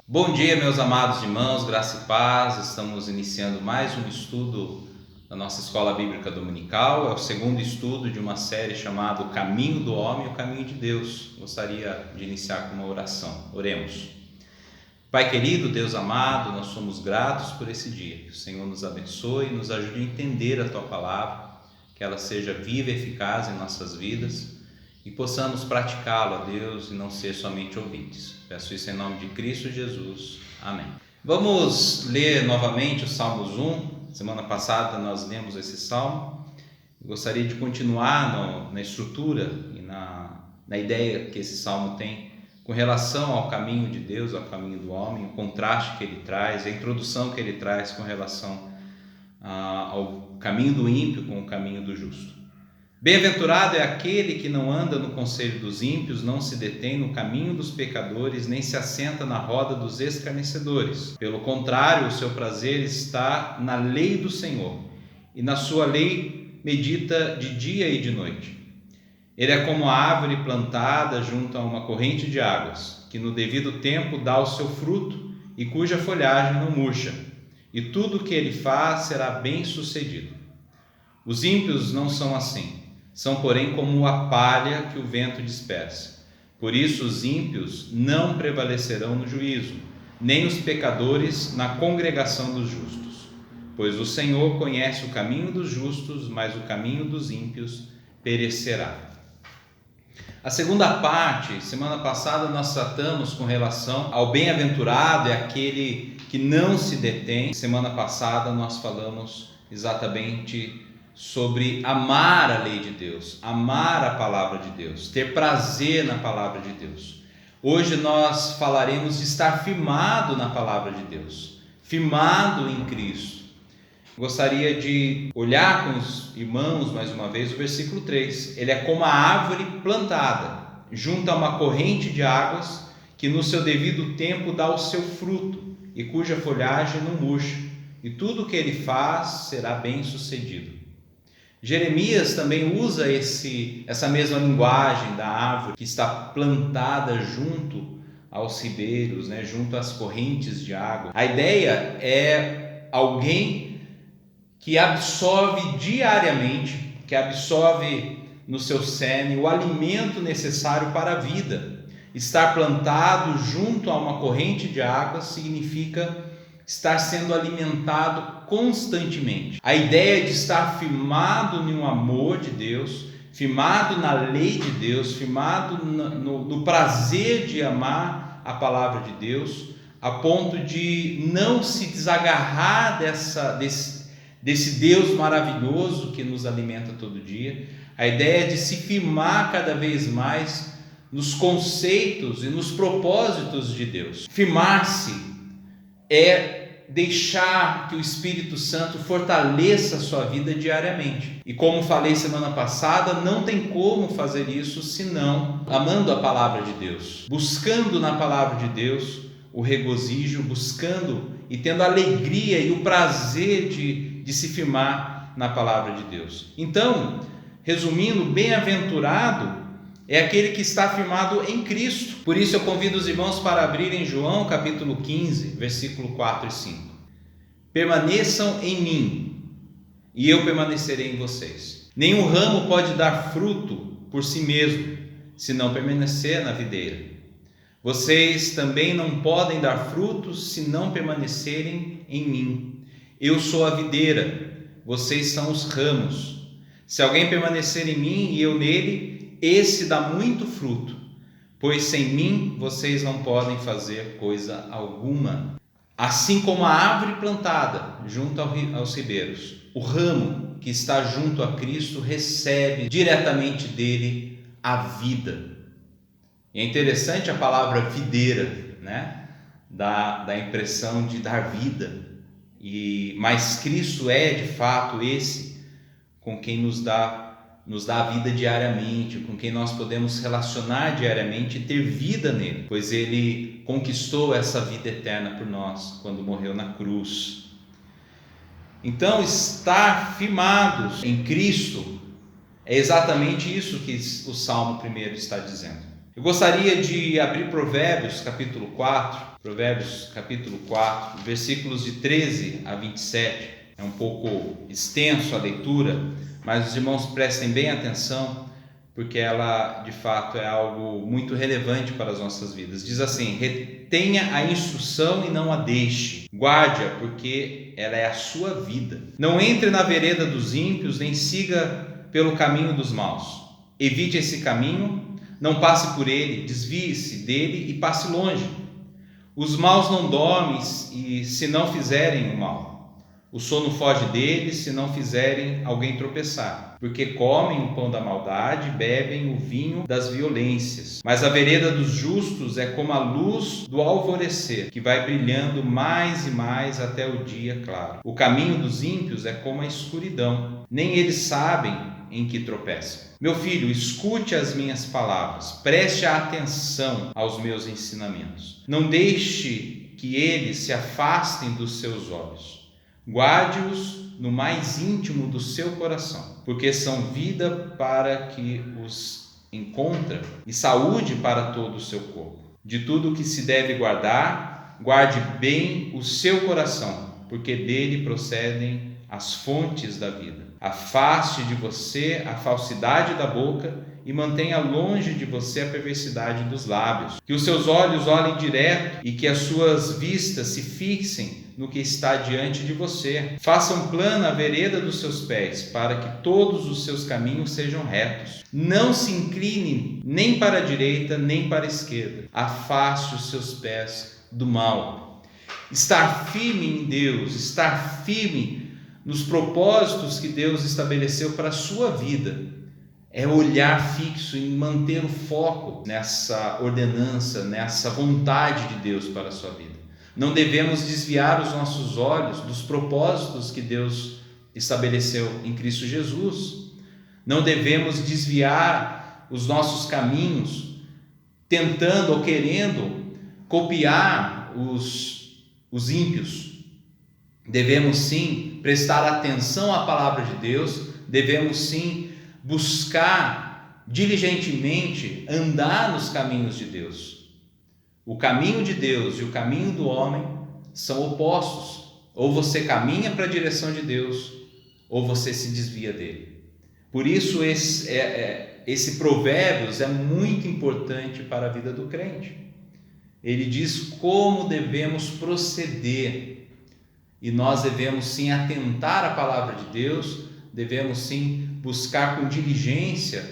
Bom dia, meus amados irmãos, graça e paz. Estamos iniciando mais um estudo da nossa Escola Bíblica Dominical. É o segundo estudo de uma série chamada O Caminho do Homem e o Caminho de Deus. Gostaria de iniciar com uma oração. Oremos. Pai querido, Deus amado, nós somos gratos por esse dia. Que o Senhor nos abençoe e nos ajude a entender a Tua Palavra, que ela seja viva e eficaz em nossas vidas e possamos praticá-lo, a Deus, e não ser somente ouvintes. Peço isso em nome de Cristo Jesus. Amém. Vamos ler novamente o Salmos 1. Semana passada nós lemos esse salmo. Gostaria de continuar na estrutura e na ideia que esse salmo tem com relação ao caminho de Deus, ao caminho do homem, o contraste que ele traz, a introdução que ele traz com relação ao caminho do ímpio com o caminho do justo. Bem-aventurado é aquele que não anda no conselho dos ímpios, não se detém no caminho dos pecadores, nem se assenta na roda dos escarnecedores. Pelo contrário, o seu prazer está na lei do Senhor, e na sua lei medita de dia e de noite. Ele é como a árvore plantada junto a uma corrente de águas, que no devido tempo dá o seu fruto e cuja folhagem não murcha, e tudo o que ele faz será bem sucedido. Os ímpios não são assim. São, porém, como a palha que o vento dispersa. Por isso os ímpios não prevalecerão no juízo, nem os pecadores na congregação dos justos. Pois o Senhor conhece o caminho dos justos, mas o caminho dos ímpios perecerá. A segunda parte, semana passada nós tratamos com relação ao bem-aventurado, é aquele que não se detém. Semana passada nós falamos exatamente sobre amar a lei de Deus, amar a palavra de Deus, ter prazer na palavra de Deus. Hoje nós falaremos de estar firmado na palavra de Deus, firmado em Cristo. Gostaria de olhar com os irmãos mais uma vez o versículo 3. Ele é como a árvore plantada junto a uma corrente de águas, que no seu devido tempo dá o seu fruto e cuja folhagem não murcha, e tudo o que ele faz será bem sucedido. Jeremias também usa essa mesma linguagem da árvore que está plantada junto aos ribeiros, junto às correntes de água. A ideia é alguém que absorve diariamente, que absorve no seu cerne o alimento necessário para a vida. Estar plantado junto a uma corrente de água significa estar sendo alimentado constantemente. A ideia de estar firmado no amor de Deus, firmado na lei de Deus, firmado no prazer de amar a palavra de Deus, a ponto de não se desagarrar desse Deus maravilhoso que nos alimenta todo dia. A ideia de se firmar cada vez mais nos conceitos e nos propósitos de Deus. Firmar-se é deixar que o Espírito Santo fortaleça a sua vida diariamente. E como falei semana passada, não tem como fazer isso senão amando a palavra de Deus, buscando na palavra de Deus o regozijo, buscando e tendo a alegria e o prazer de se firmar na palavra de Deus. Então, resumindo, bem-aventurado é aquele que está firmado em Cristo. Por isso eu convido os irmãos para abrirem João capítulo 15, versículo 4 e 5. Permaneçam em mim, e eu permanecerei em vocês. Nenhum ramo pode dar fruto por si mesmo, se não permanecer na videira. Vocês também não podem dar frutos se não permanecerem em mim. Eu sou a videira, vocês são os ramos. Se alguém permanecer em mim e eu nele, esse dá muito fruto, pois sem mim vocês não podem fazer coisa alguma. Assim como a árvore plantada junto aos ribeiros, o ramo que está junto a Cristo recebe diretamente dele a vida. E é interessante a palavra videira, dá a impressão de dar vida, mas Cristo é de fato esse com quem nos dá a vida diariamente, com quem nós podemos relacionar diariamente e ter vida nele, pois ele conquistou essa vida eterna por nós quando morreu na cruz. Então, estar firmados em Cristo é exatamente isso que o Salmo 1 está dizendo. Eu gostaria de abrir Provérbios capítulo 4, versículos de 13 a 27. É um pouco extenso a leitura, mas os irmãos prestem bem atenção, porque ela de fato é algo muito relevante para as nossas vidas. Diz assim: retenha a instrução e não a deixe, guarde-a, porque ela é a sua vida. Não entre na vereda dos ímpios, nem siga pelo caminho dos maus. Evite esse caminho, não passe por ele, desvie-se dele e passe longe. Os maus não dormem e se não fizerem o mal. O sono foge deles se não fizerem alguém tropeçar, porque comem o pão da maldade, bebem o vinho das violências. Mas a vereda dos justos é como a luz do alvorecer, que vai brilhando mais e mais até o dia claro. O caminho dos ímpios é como a escuridão, nem eles sabem em que tropeçam. Meu filho, escute as minhas palavras, preste atenção aos meus ensinamentos. Não deixe que eles se afastem dos seus olhos. Guarde-os no mais íntimo do seu coração, porque são vida para que os encontra e saúde para todo o seu corpo. De tudo o que se deve guardar, guarde bem o seu coração, porque dele procedem as fontes da vida. Afaste de você a falsidade da boca e mantenha longe de você a perversidade dos lábios. Que os seus olhos olhem direto e que as suas vistas se fixem no que está diante de você. Façam plana a vereda dos seus pés, para que todos os seus caminhos sejam retos. Não se incline nem para a direita, nem para a esquerda. Afaste os seus pés do mal. Estar firme em Deus, estar firme nos propósitos que Deus estabeleceu para a sua vida, é olhar fixo e manter o foco nessa ordenança, nessa vontade de Deus para a sua vida. Não devemos desviar os nossos olhos dos propósitos que Deus estabeleceu em Cristo Jesus. Não devemos desviar os nossos caminhos tentando ou querendo copiar os ímpios. Devemos sim prestar atenção à palavra de Deus, devemos sim buscar diligentemente andar nos caminhos de Deus. O caminho de Deus e o caminho do homem são opostos. Ou você caminha para a direção de Deus, ou você se desvia dele. Por isso esse Provérbios é muito importante para a vida do crente. Ele diz como devemos proceder. E nós devemos sim atentar à palavra de Deus, devemos sim buscar com diligência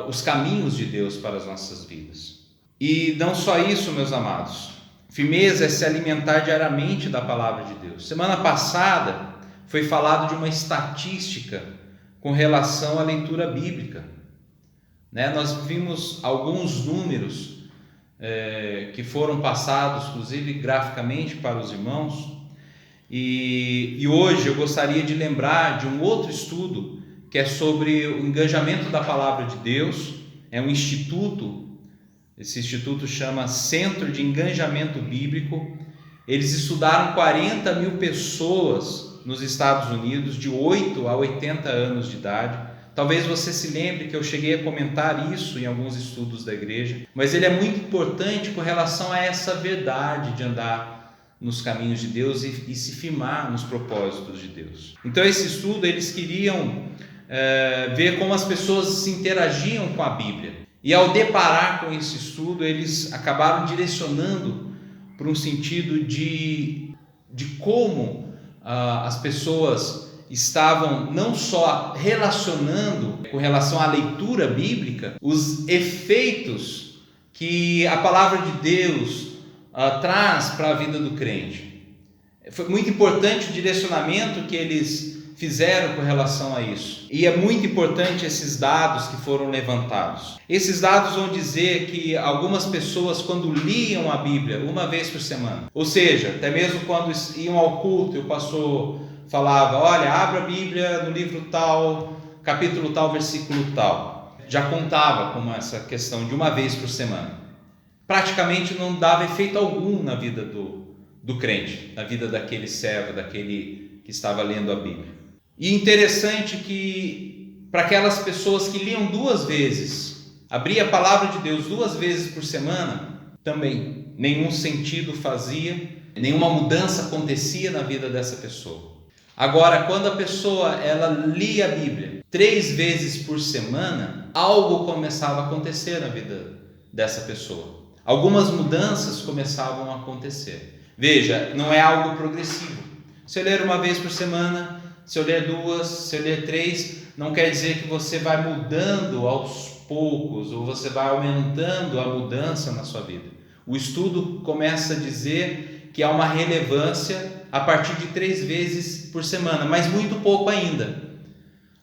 os caminhos de Deus para as nossas vidas. E não só isso, meus amados, firmeza é se alimentar diariamente da palavra de Deus. Semana passada foi falado de uma estatística com relação à leitura bíblica. Nós vimos alguns números que foram passados, inclusive graficamente, para os irmãos. E hoje eu gostaria de lembrar de um outro estudo que é sobre o engajamento da palavra de Deus. É um instituto, esse instituto chama Centro de Engajamento Bíblico. Eles estudaram 40 mil pessoas nos Estados Unidos de 8 a 80 anos de idade. Talvez você se lembre que eu cheguei a comentar isso em alguns estudos da igreja, mas ele é muito importante com relação a essa verdade de andar nos caminhos de Deus e se firmar nos propósitos de Deus. Então esse estudo, eles queriam ver como as pessoas se interagiam com a Bíblia. E ao deparar com esse estudo, eles acabaram direcionando para um sentido de como as pessoas estavam não só relacionando com relação à leitura bíblica, os efeitos que a palavra de Deus traz para a vida do crente. Foi muito importante o direcionamento que eles fizeram com relação a isso. E é muito importante esses dados que foram levantados. Esses dados vão dizer que algumas pessoas, quando liam a Bíblia uma vez por semana, ou seja, até mesmo quando iam ao culto, o pastor falava: olha, abra a Bíblia no livro tal, capítulo tal, versículo tal. Já contava com essa questão de uma vez por semana. Praticamente não dava efeito algum na vida do crente, na vida daquele servo, daquele que estava lendo a Bíblia. E interessante que para aquelas pessoas que liam 2 vezes Abria a palavra de Deus 2 vezes por semana, também nenhum sentido fazia, nenhuma mudança acontecia na vida dessa pessoa. Agora, quando a pessoa ela lia a Bíblia 3 vezes por semana, algo começava a acontecer na vida dessa pessoa. Algumas mudanças começavam a acontecer. Veja, não é algo progressivo. Se eu ler 1 vez por semana, se eu ler 2, se eu ler 3, não quer dizer que você vai mudando aos poucos ou você vai aumentando a mudança na sua vida. O estudo começa a dizer que há uma relevância a partir de 3 vezes por semana, mas muito pouco ainda.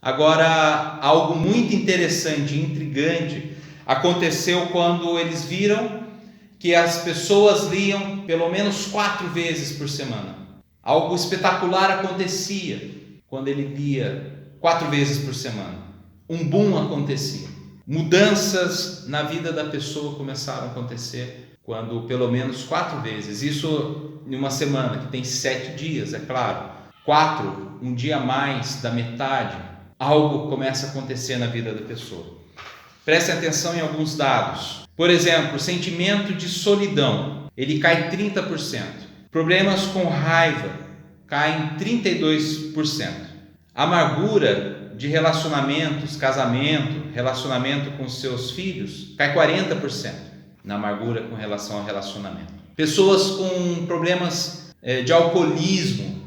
Agora, algo muito interessante e intrigante aconteceu quando eles viram que as pessoas liam pelo menos 4 vezes por semana. Algo espetacular acontecia quando ele lia 4 vezes por semana. Um boom acontecia. Mudanças na vida da pessoa começaram a acontecer quando pelo menos 4 vezes. Isso em uma semana que tem 7 dias, é claro. 4, um dia a mais da metade, algo começa a acontecer na vida da pessoa. Prestem atenção em alguns dados. Por exemplo, o sentimento de solidão, ele cai 30%. Problemas com raiva caem 32%. Amargura de relacionamentos, casamento, relacionamento com seus filhos, cai 40% na amargura com relação ao relacionamento. Pessoas com problemas de alcoolismo,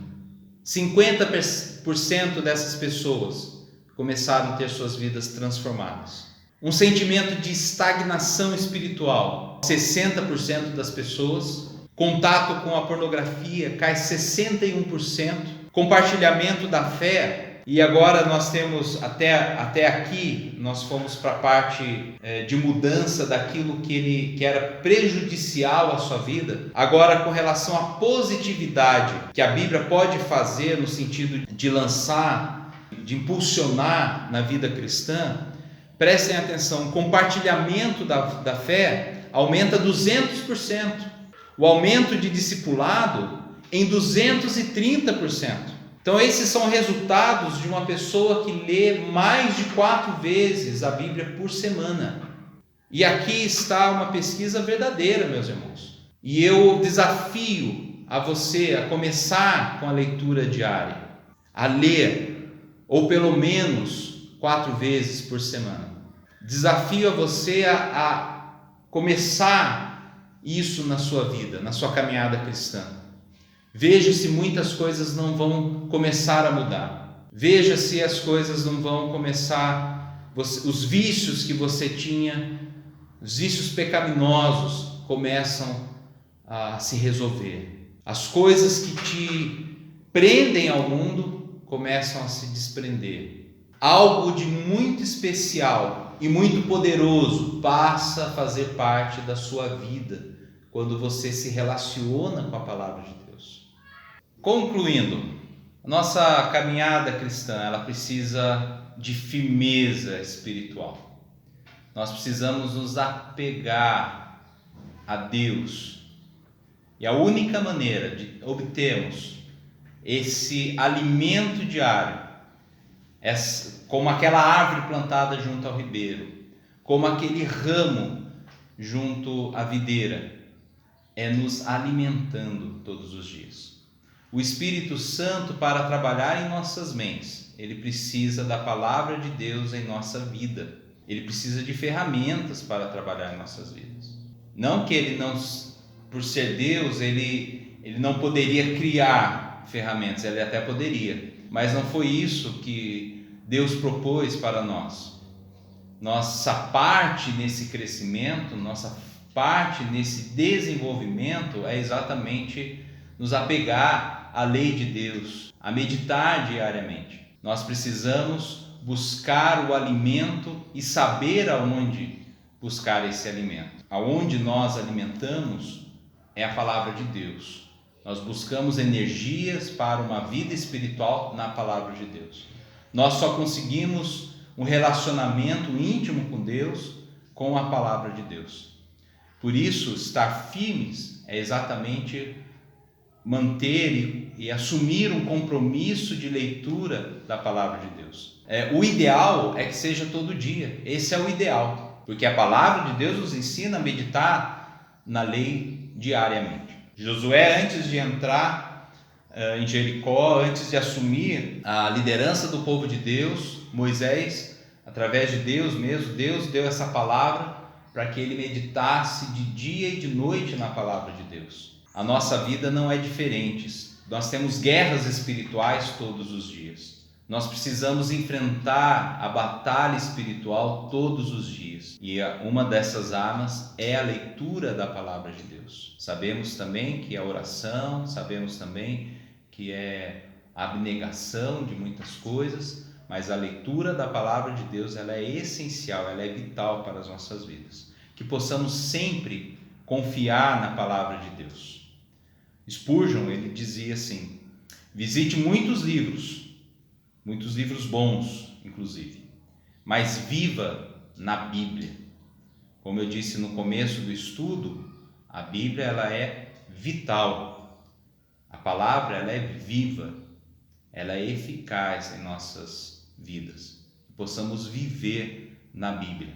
50% dessas pessoas começaram a ter suas vidas transformadas. Um sentimento de estagnação espiritual, 60% das pessoas. Contato com a pornografia cai 61%. Compartilhamento da fé. E agora nós temos, até aqui, nós fomos para a parte de mudança daquilo que era prejudicial à sua vida. Agora, com relação à positividade que a Bíblia pode fazer no sentido de lançar, de impulsionar na vida cristã, prestem atenção, o compartilhamento da fé aumenta 200%. O aumento de discipulado em 230%. Então esses são resultados de uma pessoa que lê mais de 4 vezes a Bíblia por semana. E aqui está uma pesquisa verdadeira, meus irmãos. E eu desafio a você a começar com a leitura diária, a ler, ou pelo menos 4 vezes por semana. Desafio a você a começar isso na sua vida, na sua caminhada cristã. Veja se muitas coisas não vão começar a mudar. Veja se as coisas não vão começar, os vícios que você tinha, os vícios pecaminosos começam a se resolver. As coisas que te prendem ao mundo começam a se desprender. Algo de muito especial e muito poderoso passa a fazer parte da sua vida quando você se relaciona com a palavra de Deus. Concluindo, a nossa caminhada cristã, ela precisa de firmeza espiritual. Nós precisamos nos apegar a Deus. E a única maneira de obtermos esse alimento diário, como aquela árvore plantada junto ao ribeiro, como aquele ramo junto à videira, é nos alimentando todos os dias. O Espírito Santo, para trabalhar em nossas mentes, ele precisa da palavra de Deus em nossa vida. Ele precisa de ferramentas para trabalhar em nossas vidas. Não que ele não, por ser Deus, ele não poderia criar ferramentas, ele até poderia, mas não foi isso que Deus propôs para nós. Nossa parte nesse crescimento, nossa parte nesse desenvolvimento é exatamente nos apegar à lei de Deus, a meditar diariamente. Nós precisamos buscar o alimento e saber aonde buscar esse alimento. Aonde nós alimentamos é a palavra de Deus. Nós buscamos energias para uma vida espiritual na palavra de Deus. Nós só conseguimos um relacionamento íntimo com Deus com a palavra de Deus. Por isso, estar firmes é exatamente manter e assumir um compromisso de leitura da palavra de Deus. O ideal é que seja todo dia, esse é o ideal. porque a palavra de Deus nos ensina a meditar na lei diariamente. Josué, antes de entrar em Jericó, antes de assumir a liderança do povo de Deus, Moisés, através de Deus mesmo, Deus deu essa palavra para que ele meditasse de dia e de noite na palavra de Deus. A nossa vida não é diferente. Nós temos guerras espirituais todos os dias. Nós precisamos enfrentar a batalha espiritual todos os dias. E uma dessas armas é a leitura da palavra de Deus. Sabemos também que é oração, sabemos também que é a abnegação de muitas coisas, mas a leitura da palavra de Deus, ela é essencial, ela é vital para as nossas vidas. Que possamos sempre confiar na palavra de Deus. Spurgeon, ele dizia assim: visite muitos livros bons, inclusive, mas viva na Bíblia. Como eu disse no começo do estudo, a Bíblia ela é vital, a palavra ela é viva, ela é eficaz em nossas vidas. Que possamos viver na Bíblia.